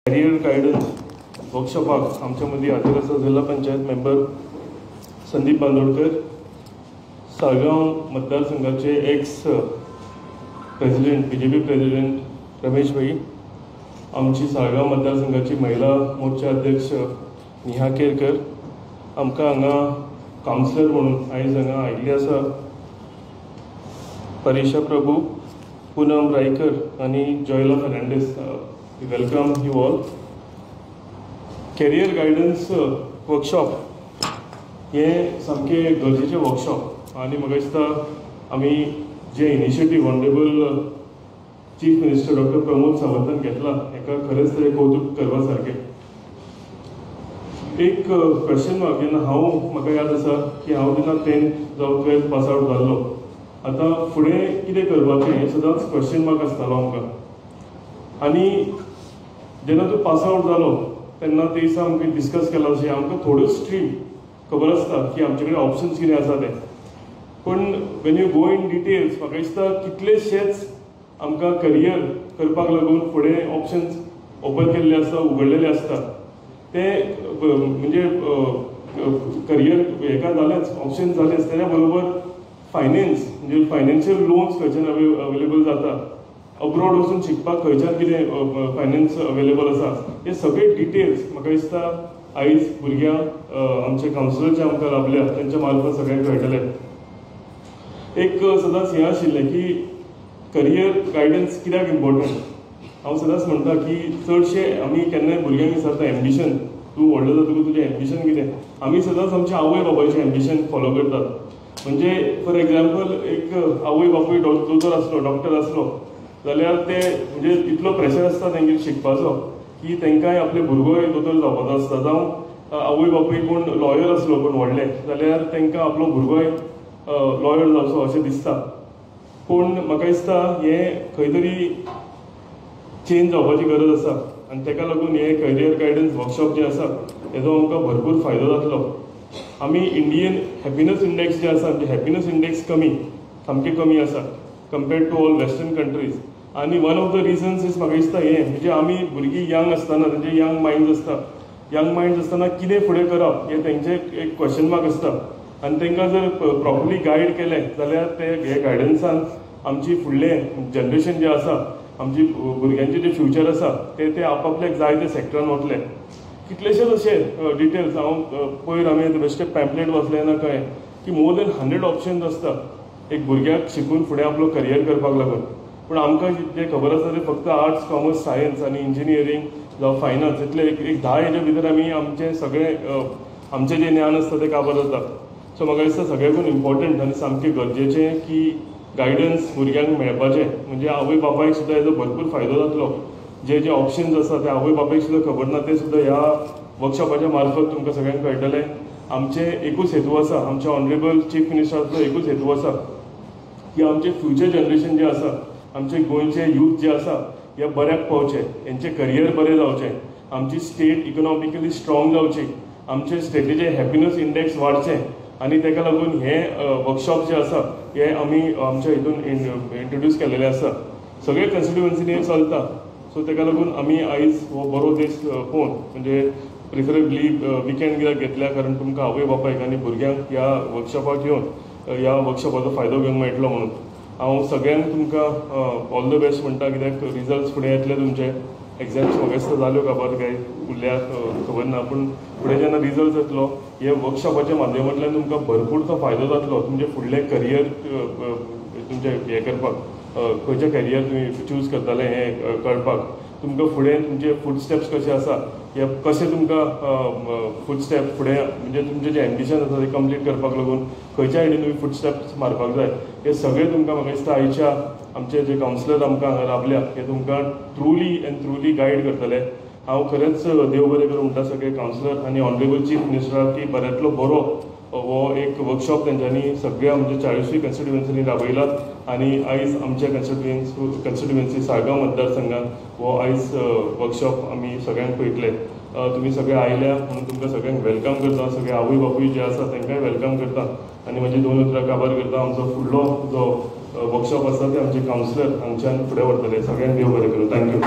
Carrier guidance वर्कशॉपाक आमच्या मदीं हाजीर आसा जिल्हा पंचायत मेंबर संदीप बांदोडकर, साळगांव मतदारसंघाचे ex president BJP president Ramesh भाई, आमची साळगांव मतदारसंघाची महिला मोर्चा अध्यक्ष नेहा केरकर, आमकां हांगा कावन्सिलर म्हणून आयज हांगा आयिल्ली आसा परेशा प्रभू, पूनम रायकर आनी Joyla Fernandes. Welcome you all. Career guidance workshop हे सामके गरजेचे वर्कशॉप आनी म्हाका दिसता आमी जे initiative honourable chief minister doctor Pramod सावंतान घेतला हेका खरेंच ते कौतुक करपा सारकें. एक क्वेश्चन मार्क जेन्ना म्हाका याद आसा की हांव जेन्ना 10th जावं 12th पास आवट जाल्लो, आतां फुडें कितें करपाचें हें सदांच क्वेश्चन मार्क आसतालो आमकां. आनी जेन्ना तूं पास आवट जालो तेन्ना ते दिसा आमकां डिस्कस केला अशें आमकां थोड्यो स्ट्रीम खबर आसता की आमचे कडेन ऑप्शन्स कितें आसा ते, पूण Wien you go in details म्हाका दिसता कितलेशेच आमकां करियर करपाक लागून फुडें ऑप्शन्स ओपन केल्ले आसता, उगडलेले आसता. ते म्हणजे करियर हेका जालेंच, ऑप्शन जालेंच, तेच्या बरोबर फायनान्स म्हणजे फायनान्शियल लोन्स खंयच्यान अवेलेबल जाता, अब्रॉड वचून शिकपाक खंयच्यान कितें फायनान्स अवेलेबल आसा, हे सगळे डिटेल्स म्हाका दिसता आयज भुरग्यांक आमचे कावन्सिलर जे आमकां लाभल्या तेंच्या मार्फत सगळ्यांक कळटले. एक सदांच हें आशिल्लें की करियर गायडन्स कित्याक इम्पॉर्टंट. हांव सदांच म्हणटा की चडशे आमी केन्नाय भुरग्यांक विचारता एम्बिशन, तूं व्हडलो जातकूच तुजें एम्बिशन कितें. आमी सदांच आमच्या आवय बापायचें एम्बिशन फॉलो करतात. म्हणजे फॉर एग्जाम्पल एक आवय बापूय दोतोर आसलो, डॉक्टर आसलो जाल्यार ते म्हणजे इतलो प्रेशर आसता तेंगेर शिकपाचो की तेंकांय आपले भुरगोय दोतोर जावपाचो आसता. जावं आवय बापूय कोण लॉयर आसलो कोण व्हडले जाल्यार तेंकां आपलो भुरगोय लॉयर जावचो अशें दिसता. पूण म्हाका दिसता हें खंय तरी चेंज जावपाची गरज आसा आनी तेका लागून हे करियर गायडन्स वर्कशॉप जे आसा हेजो आमकां भरपूर फायदो जातलो. आमी इंडियन हॅपिनस इंडेक्स जे आसा म्हणजे हॅपिनस इंडेक्स सामकें कमी आसा compared to all western countries. आनी one of the reasons is म्हाका दिसता हें म्हणजे आमी भुरगीं यंग आसतना तेंचे यंग मायंड्स आसता, यंग मायंड्स आसतना कितें फुडें करप हें तेंचे एक क्वेश्चन मार्क आसता. आनी तांकां जर प्रॉपरली गायड केलें जाल्यार ते हे गायडन्सान आमची फुडलें जनरेशन जें आसा, आमची भुरग्यांचें जें फ्युचर आसा ते आपआपल्याक जाय ते सॅक्टरान वतले. कितलेशेच अशे डिटेल्स हांव पयर आमी बेश्टे पॅम्पलेट वाचले ना कळ्ळें की मोर दॅन 100 ऑप्शन्स आसता एक भुरग्याक शिकून फुडें आपलो करियर करपाक लागून. पूण आमकां जें खबर आसा तें फक्त आर्ट्स, कॉमर्स, सायन्स आनी इंजिनियरींग जावं फायनान्स इतले एक 10 हेजे भितर आमी आमचें सगळें आमचें जें ज्ञान आसता तें काबार जाता. सो म्हाका दिसता सगळ्याकून इम्पॉर्टंट आनी सामकें गरजेचें की गायडन्स भुरग्यांक मेळपाचें. म्हणजे आवय बापायक सुद्दां हेजो भरपूर फायदो जातलो. जे ऑप्शन्स आसा ते आवय बापायक सुद्दां खबर ना ते सुद्दां ह्या वर्कशॉपाच्या मार्फत तुमकां सगळ्यांक कळटलें. आमचे एकूच हेतू आसा, आमच्या ऑनरेबल चीफ मिनिस्टराचो एकूच हेतू आसा की आमचे फ्युचर जनरेशन जें आसा, आमचे गोंयचे यूथ जे आसा हे बऱ्याक पावचे, हेंचें करियर बरें जावचें, आमची स्टेट इकॉनॉमिकली स्ट्रॉंग जावची, आमचे स्टेटीचें हॅपिनस इंडेक्स वाडचें. आनी ताका लागून हे वर्कशॉप जे आसा हे आमी आमच्या हितून इंट्रोड्यूस केलेले आसा. सगळे कन्स्टिट्युएन्सीनी हे चलता. सो ताका लागून आमी आयज हो बरो दीस पळोवन म्हणजे प्रिफरेबली विकेंड कित्याक घेतल्या कारण तुमकां आवय बापायक आनी भुरग्यांक ह्या वर्कशॉपाक येवन ह्या वर्कशॉपाचो फायदो घेवंक मेळटलो म्हणून हांव सगळ्यांक तुमकां ऑल द बेस्ट म्हणटा. कित्याक रिजल्ट्स फुडें येतले तुमचे एग्जाम्स म्हाका दिसता जाल्यो काबार काय उरल्या खबर ना, पूण फुडें जेन्ना रिजल्ट येतलो हे वर्कशॉपाच्या माध्यमांतल्यान तुमकां भरपूरचो फायदो जातलो तुमचे फुडलें करियर तुमचें हें करपाक, खंयचें करियर तुमी चूज करतले हें कळपाक, तुमकां फुडें तुमचे फूड स्टेप्स कशे आसा हे कशें तुमकां फूड स्टेप फुडें म्हणजे तुमचें जें एम्बिशन आसा तें कंप्लीट करपाक लागून खंयच्या सायडीन तुमी फूड स्टेप्स मारपाक जाय हे सगळें तुमकां म्हाका दिसता आयच्या आमचे जे कावन्सिलर आमकां हांगा लाभल्या हे तुमकां ट्रुली गायड करतले. हांव खरेंच देव बरें करूं म्हणटा सगळे कावन्सिलर आनी ऑनरेबल चीफ मिनिस्टराक की बऱ्यांतलो बरो हो एक वर्कशॉप तेंच्यांनी सगळ्या म्हणजे 40 कन्स्टिट्युएन्सीनी राबयलात आनी आयज आमच्या कन्स्टिट्युएन्सी साळगांव मतदारसंघात हो आयज वर्कशॉप आमी सगळ्यांक पळयतले. तुमी सगळे आयल्या म्हणून तुमकां सगळ्यांक वेलकम करता. सगळे आवय बापूय जे आसा तांकांय वेलकम करता आनी म्हजी 2 उतरां काबार करता. आमचो फुडलो जो वर्कशॉप आसा ते आमचे कावन्सिलर हांगच्यान फुडें व्हरतले. सगळ्यांक देव बरें करूं. थँक्यू.